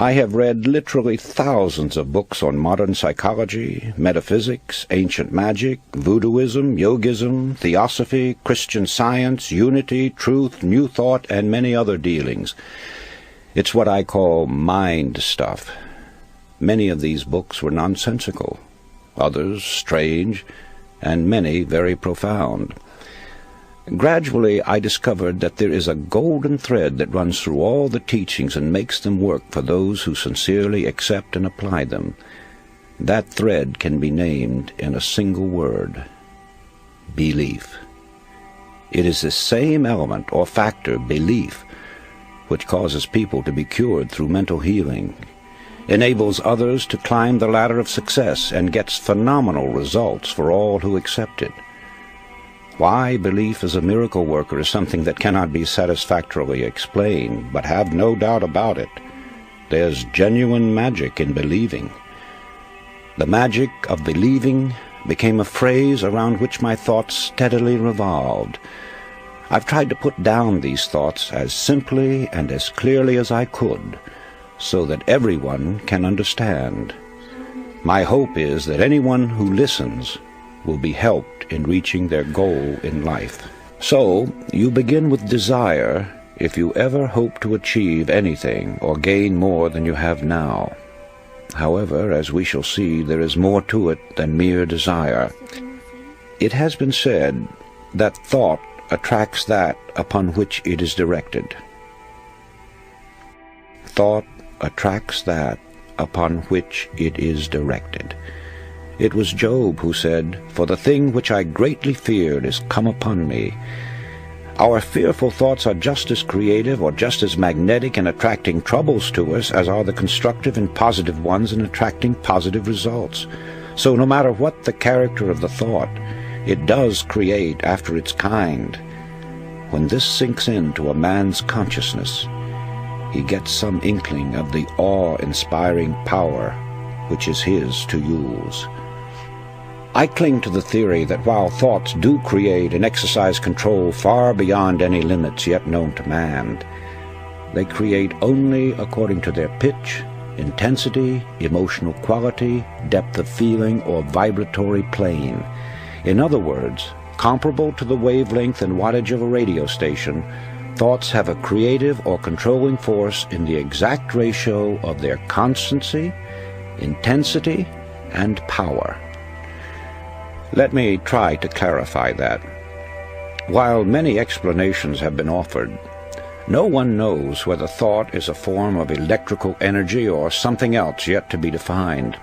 I have read literally thousands of books on modern psychology, metaphysics, ancient magic, voodooism, yogism, theosophy, Christian Science, unity, truth, new thought, and many other dealings. It's what I call mind stuff. Many of these books were nonsensical, others strange, and many very profound. Gradually, I discovered that there is a golden thread that runs through all the teachings and makes them work for those who sincerely accept and apply them. That thread can be named in a single word: belief. It is this same element or factor, belief, which causes people to be cured through mental healing, enables others to climb the ladder of success, and gets phenomenal results for all who accept it. Why belief is a miracle worker is something that cannot be satisfactorily explained, but have no doubt about it. There's genuine magic in believing. The magic of believing became a phrase around which my thoughts steadily revolved. I've tried to put down these thoughts as simply and as clearly as I could, so that everyone can understand. My hope is that anyone who listens will be helped in reaching their goal in life. So, you begin with desire if you ever hope to achieve anything or gain more than you have now. However, as we shall see, there is more to it than mere desire. It has been said that thought attracts that upon which it is directed. Thought attracts that upon which it is directed. It was Job who said, "For the thing which I greatly feared is come upon me." Our fearful thoughts are just as creative or just as magnetic in attracting troubles to us as are the constructive and positive ones in attracting positive results. So no matter what the character of the thought, it does create after its kind. When this sinks into a man's consciousness, he gets some inkling of the awe-inspiring power which is his to use. I cling to the theory that while thoughts do create and exercise control far beyond any limits yet known to man, they create only according to their pitch, intensity, emotional quality, depth of feeling, or vibratory plane. In other words, comparable to the wavelength and wattage of a radio station, thoughts have a creative or controlling force in the exact ratio of their constancy, intensity, and power. Let me try to clarify that. While many explanations have been offered, no one knows whether thought is a form of electrical energy or something else yet to be defined.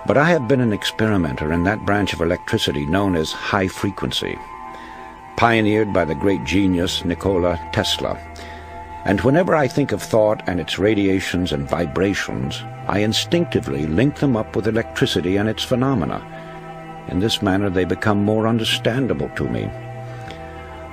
But I have been an experimenter in that branch of electricity known as high frequency, pioneered by the great genius Nikola Tesla. And whenever I think of thought and its radiations and vibrations, I instinctively link them up with electricity and its phenomena. In this manner they become more understandable to me.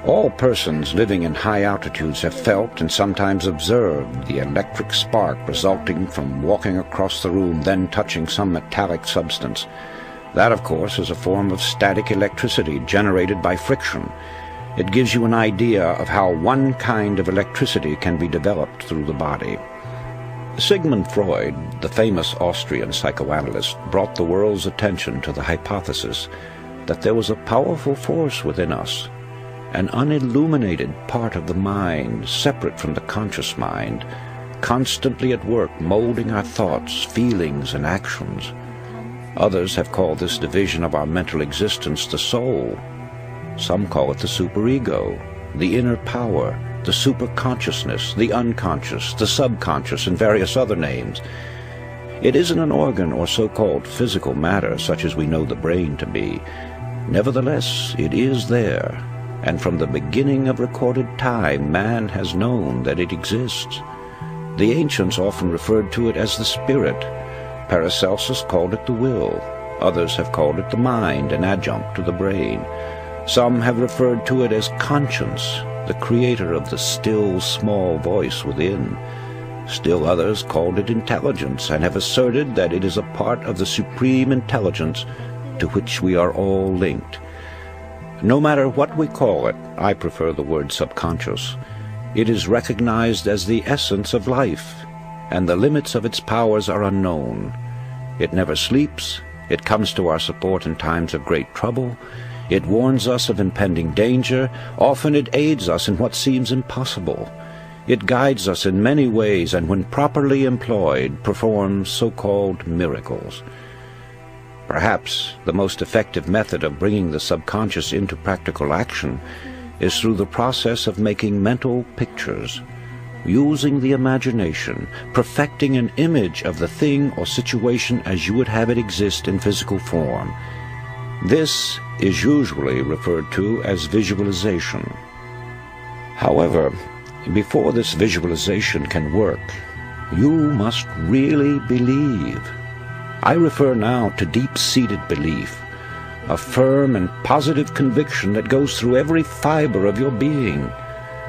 All persons living in high altitudes have felt and sometimes observed the electric spark resulting from walking across the room, then touching some metallic substance. That, of course, is a form of static electricity generated by friction. It gives you an idea of how one kind of electricity can be developed through the body. Sigmund Freud, the famous Austrian psychoanalyst, brought the world's attention to the hypothesis that there was a powerful force within us, an unilluminated part of the mind, separate from the conscious mind, constantly at work molding our thoughts, feelings, and actions. Others have called this division of our mental existence the soul. Some call it the superego, the inner power, the superconsciousness, the unconscious, the subconscious, and various other names. It isn't an organ or so-called physical matter such as we know the brain to be. Nevertheless, it is there, and from the beginning of recorded time, man has known that it exists. The ancients often referred to it as the spirit. Paracelsus called it the will. Others have called it the mind, an adjunct to the brain. Some have referred to it as conscience, the creator of the still, small voice within. Still others called it intelligence, and have asserted that it is a part of the supreme intelligence to which we are all linked. No matter what we call it, I prefer the word subconscious. It is recognized as the essence of life. and the limits of its powers are unknown. It never sleeps. It comes to our support in times of great trouble. It warns us of impending danger. Often it aids us in what seems impossible. It guides us in many ways, and when properly employed, performs so-called miracles. Perhaps the most effective method of bringing the subconscious into practical action is through the process of making mental pictures, using the imagination, perfecting an image of the thing or situation as you would have it exist in physical form. This is usually referred to as visualization. However, before this visualization can work, you must really believe. I refer now to deep-seated belief, a firm and positive conviction that goes through every fiber of your being.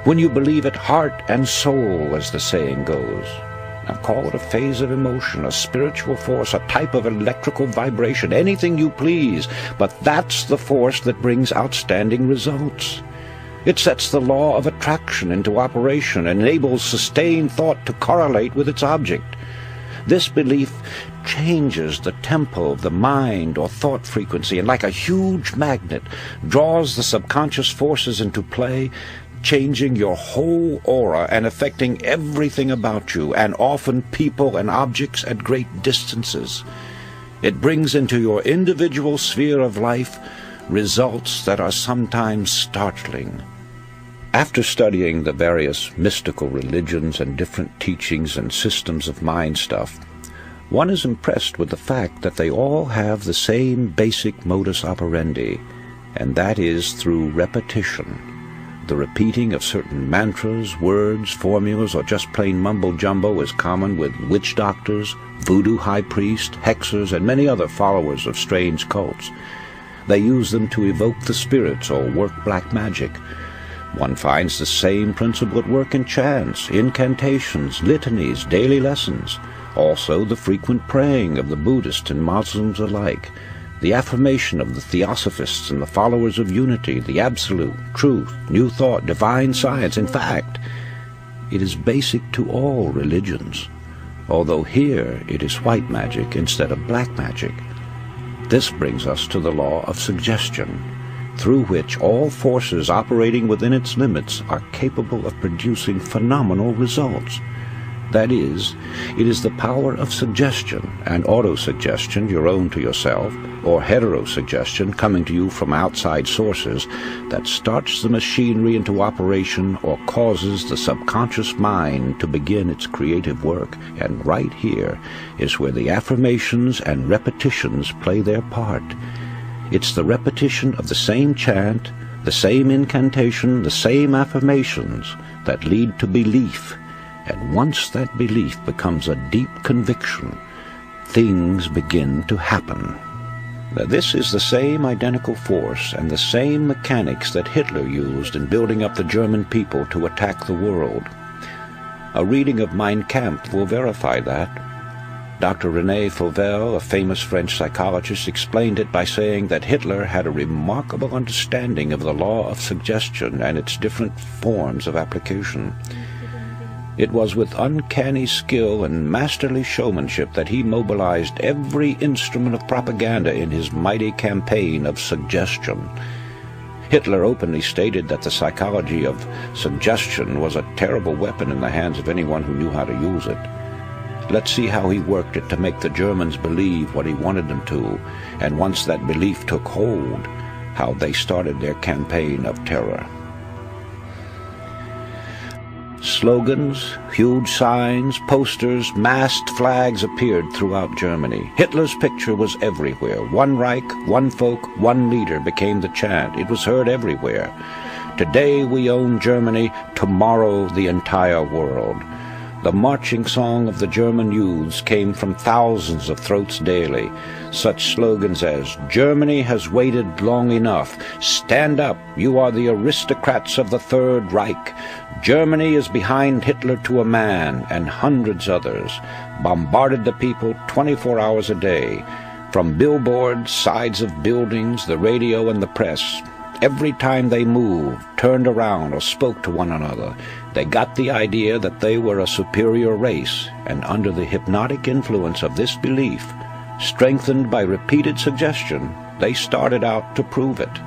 When you believe it heart and soul, as the saying goes. Now call it a phase of emotion, a spiritual force, a type of electrical vibration, anything you please, but that's the force that brings outstanding results. It sets the law of attraction into operation and enables sustained thought to correlate with its object. This belief changes the tempo of the mind or thought frequency, and like a huge magnet, draws the subconscious forces into play, changing your whole aura and affecting everything about you, and often people and objects at great distances. It brings into your individual sphere of life results that are sometimes startling. After studying the various mystical religions and different teachings and systems of mind stuff, one is impressed with the fact that they all have the same basic modus operandi, and that is through repetition. The repeating of certain mantras, words, formulas, or just plain mumbo-jumbo is common with witch doctors, voodoo high priests, hexers, and many other followers of strange cults. They use them to evoke the spirits or work black magic. One finds the same principle at work in chants, incantations, litanies, daily lessons. Also the frequent praying of the Buddhists and Muslims alike, the affirmation of the Theosophists and the followers of unity, the absolute, truth, new thought, divine science. In fact, it is basic to all religions, although here it is white magic instead of black magic. This brings us to the law of suggestion, through which all forces operating within its limits are capable of producing phenomenal results. That is, it is the power of suggestion and autosuggestion, your own to yourself, or heterosuggestion coming to you from outside sources, that starts the machinery into operation or causes the subconscious mind to begin its creative work. And right here is where the affirmations and repetitions play their part. It's the repetition of the same chant, the same incantation, the same affirmations that lead to belief. And once that belief becomes a deep conviction, things begin to happen. Now, this is the same identical force and the same mechanics that Hitler used in building up the German people to attack the world. A reading of Mein Kampf will verify that. Dr. René Fauvel, a famous French psychologist, explained it by saying that Hitler had a remarkable understanding of the law of suggestion and its different forms of application. It was with uncanny skill and masterly showmanship that he mobilized every instrument of propaganda in his mighty campaign of suggestion. Hitler openly stated that the psychology of suggestion was a terrible weapon in the hands of anyone who knew how to use it. Let's see how he worked it to make the Germans believe what he wanted them to, and once that belief took hold, how they started their campaign of terror. Slogans, huge signs, posters, masked flags appeared throughout Germany. Hitler's picture was everywhere. One Reich, one folk, one leader became the chant. It was heard everywhere. Today we own Germany, tomorrow the entire world. The marching song of the German youths came from thousands of throats daily. Such slogans as, "Germany has waited long enough," "Stand up, you are the aristocrats of the Third Reich," "Germany is behind Hitler to a man," and hundreds others, bombarded the people 24 hours a day. From billboards, sides of buildings, the radio and the press, Every time they moved, turned around, or spoke to one another, they got the idea that they were a superior race, and under the hypnotic influence of this belief, strengthened by repeated suggestion, they started out to prove it.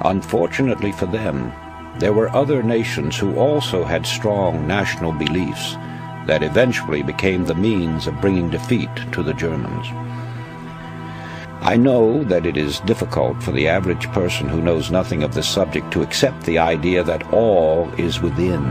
Unfortunately for them, there were other nations who also had strong national beliefs that eventually became the means of bringing defeat to the Germans. I know that it is difficult for the average person who knows nothing of this subject to accept the idea that all is within.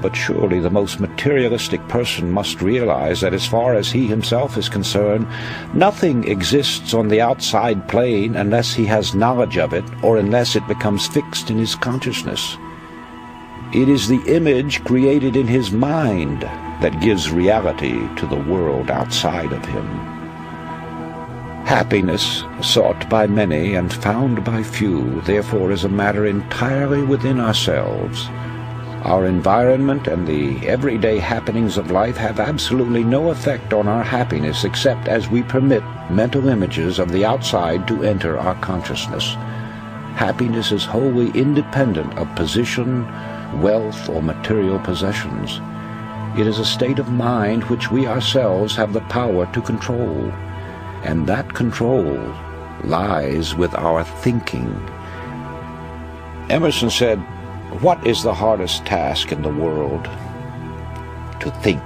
But surely the most materialistic person must realize that as far as he himself is concerned, nothing exists on the outside plane unless he has knowledge of it or unless it becomes fixed in his consciousness. It is the image created in his mind that gives reality to the world outside of him. Happiness, sought by many and found by few, therefore is a matter entirely within ourselves. Our environment and the everyday happenings of life have absolutely no effect on our happiness except as we permit mental images of the outside to enter our consciousness. Happiness is wholly independent of position, wealth, or material possessions. It is a state of mind which we ourselves have the power to control. And that control lies with our thinking. Emerson said, "What is the hardest task in the world? To think."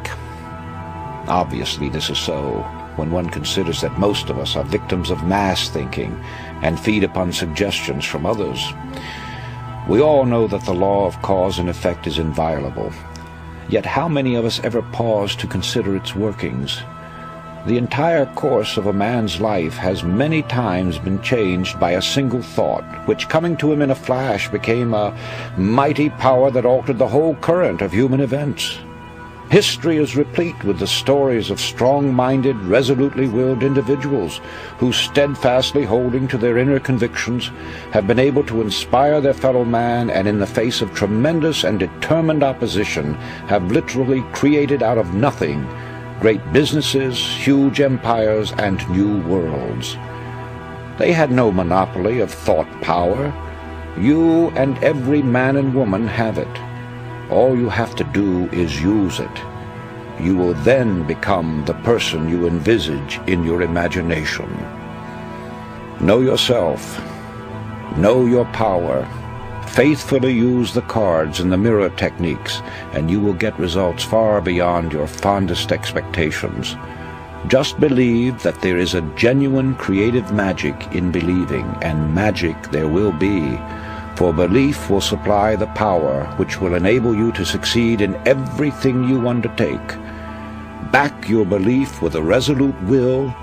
Obviously this is so when one considers that most of us are victims of mass thinking and feed upon suggestions from others. We all know that the law of cause and effect is inviolable. Yet how many of us ever pause to consider its workings? The entire course of a man's life has many times been changed by a single thought, which coming to him in a flash became a mighty power that altered the whole current of human events. History is replete with the stories of strong-minded, resolutely willed individuals who, steadfastly holding to their inner convictions, have been able to inspire their fellow man and in the face of tremendous and determined opposition have literally created out of nothing great businesses, huge empires, and new worlds. They had no monopoly of thought power. You and every man and woman have it. All you have to do is use it. You will then become the person you envisage in your imagination. Know yourself. Know your power. Faithfully use the cards and the mirror techniques, and you will get results far beyond your fondest expectations. Just believe that there is a genuine creative magic in believing, and magic there will be, for belief will supply the power which will enable you to succeed in everything you undertake. Back your belief with a resolute will,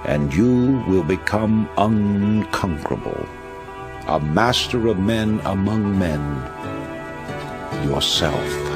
and you will become unconquerable. A master of men among men, yourself.